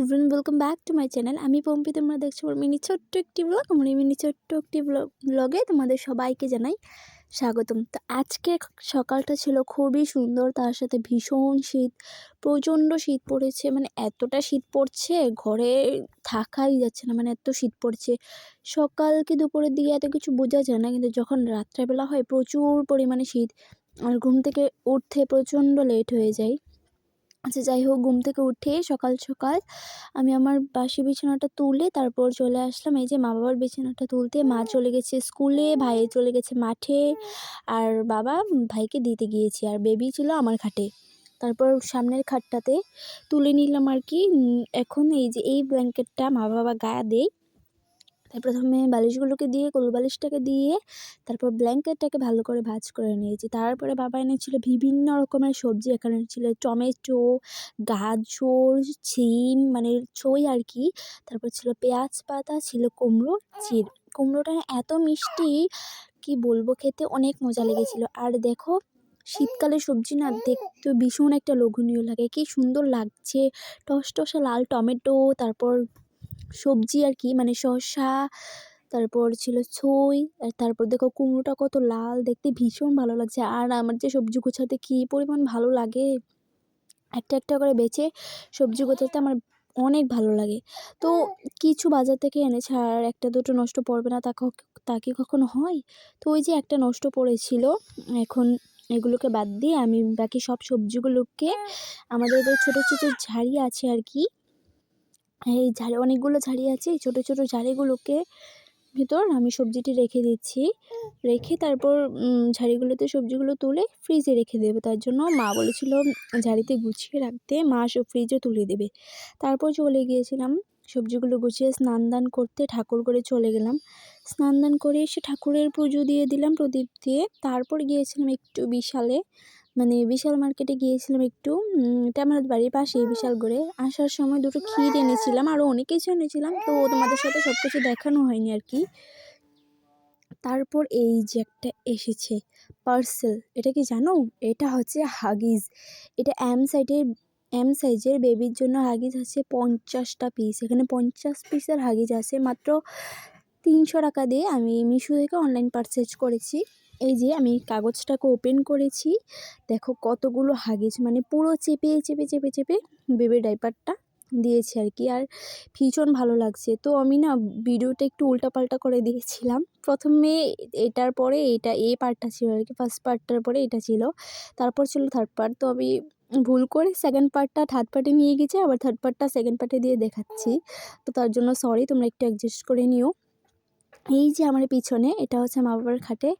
Everyone, welcome back to my channel. আমি পম্পি, তোমরা দেখছো আমার মিনি ছোট্ট একটি ব্লগ। আমার এই মিনি ছোট্ট একটি ব্লগে তোমাদের সবাইকে জানাই স্বাগতম। তো আজকে সকালটা ছিল খুবই সুন্দর, তার সাথে ভীষণ শীত, প্রচণ্ড শীত পড়েছে। মানে এতটা শীত পড়ছে, ঘরে থাকাই যাচ্ছে না, মানে এত শীত পড়ছে। সকাল কি দুপুরের দিকে এত কিছু বোঝা যায় না, কিন্তু যখন রাত্রেবেলা হয় প্রচুর পরিমাণে শীত, আর ঘুম থেকে উঠতে প্রচণ্ড লেট হয়ে যায়। আচ্ছা, যাই হোক, ঘুম থেকে উঠে সকাল সকাল আমি আমার বাসি বিছানাটা তুলে তারপর চলে আসলাম এই যে মা বাবার বিছানাটা তুলতে। মা চলে গেছে স্কুলে, ভাই চলে গেছে মাঠে, আর বাবা ভাইকে দিতে গিয়েছে, আর বেবি ছিল আমার খাটে। তারপর সামনের খাটটাতে তুলে নিলাম আর কি। এখন এই যে এই ব্ল্যাঙ্কেটটা মা বাবা গায়ে দেয়। তাই প্রথমে বালিশগুলোকে দিয়ে, কোল বালিশটাকে দিয়ে, তারপর ব্ল্যাঙ্কেটটাকে ভালো করে ভাঁজ করে নিয়েছি। তারপরে বাবা এনেছিল বিভিন্ন রকমের সবজি। এখানে ছিল টমেটো, গাজর, সিম মানে ছই আর কি। তারপর ছিল পেঁয়াজ পাতা, ছিল কুমড়ো চিড়। কুমড়োটা এত মিষ্টি, কি বলবো, খেতে অনেক মজা লেগেছিল। আর দেখো, শীতকালে সবজি না দেখতে ভীষণ একটা লোভনীয় লাগে, কি সুন্দর লাগছে। টসটসে লাল টমেটো, তারপর সবজি আর কি, মানে শসা, তারপর ছিল ছুঁই, আর তারপর দেখো কুমড়োটা কত লাল, দেখতে ভীষণ ভালো লাগছে। আর আমার যে সবজি গোছাতে কী পরিমাণ ভালো লাগে, একটা একটা করে বেছে সবজি গোছাতে আমার অনেক ভালো লাগে। তো কিছু বাজার থেকে এনেছে, আর একটা দুটো নষ্ট পড়বে না তা কি কখনো হয়? তো ওই যে একটা নষ্ট পড়েছিল, এখন এগুলোকে বাদ দিয়ে আমি বাকি সব সবজিগুলোকে, আমাদের তো ছোটো ছোটো ঝাড়ি আছে আর কি, এই ঝাড়ি অনেকগুলো ঝাড়ি আছে, এই ছোটো ছোটো ঝাড়িগুলোকে ভিতর আমি সবজিটি রেখে দিচ্ছি। রেখে তারপর ঝাড়িগুলোতে সবজিগুলো তুলে ফ্রিজে রেখে দেবে। তার জন্য মা বলেছিল ঝাড়িতে গুছিয়ে রাখতে, মা সব ফ্রিজে তুলে দেবে। তারপর চলে গিয়েছিলাম সবজিগুলো গুছিয়ে স্নান দান করতে, ঠাকুর করে চলে গেলাম। স্নান দান করে এসে ঠাকুরের পুজো দিয়ে দিলাম প্রদীপ দিয়ে। তারপর গিয়েছিলাম একটু বিশালে, মানে বিশাল মার্কেটে গিয়েছিলাম একটু। এটা আমাদের বাড়ির পাশেই বিশাল করে। আসার সময় দুটো ক্ষীর এনেছিলাম, আরও অনেক কিছু এনেছিলাম, তো তোমাদের সাথে সব কিছু দেখানো হয়নি আর কি। তারপর এই যে একটা এসেছে পার্সেল, এটা কি জানো? এটা হচ্ছে হাগিজ। এটা এম সাইজের বেবির জন্য হাগিজ আছে 50টা পিস। এখানে 50 পিসের হাগিজ আছে মাত্র 300 টাকা দিয়ে। আমি মিশো থেকে অনলাইন পারচেজ করেছি। এই যে আমি কাগজটাকে ওপেন করেছি, দেখো কতগুলো হাগিজ, মানে পুরো চেপে চেপে চেপে চেপে বেবির ডাইপারটা দিয়েছি আর কি। আর ভীষণ ভালো লাগছে। তো আমি না ভিডিওটা একটু উল্টাপাল্টা করে দিয়েছিলাম। প্রথমে এটার পরে এটা, এই পার্টটা ছিল আর কি, ফার্স্ট পার্টটার পরে এটা ছিল, তারপর ছিল থার্ড পার্ট। তো আমি ভুল করে সেকেন্ড পার্টটা থার্ড পার্টে নিয়ে গেছি, আবার থার্ড পার্টটা সেকেন্ড পার্টে দিয়ে দেখাচ্ছি। তো তার জন্য সরি, তোমরা একটু অ্যাডজাস্ট করে নিও। এই যে আমার পিছনে, এটা হচ্ছে মা বাবার খাটে,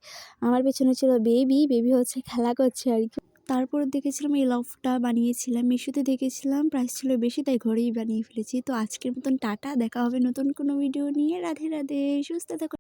আমার পিছনে ছিল বেবি হচ্ছে খেলা করছে আর কি। তারপরে দেখেছিলাম এই লফটা বানিয়েছিলাম, মিশোতে দেখেছিলাম, প্রাইস ছিল বেশি, তাই ঘরেই বানিয়ে ফেলেছি। তো আজকের মতন টাটা, দেখা হবে নতুন কোনো ভিডিও নিয়ে। রাধে রাধে, সুস্থ থাকো।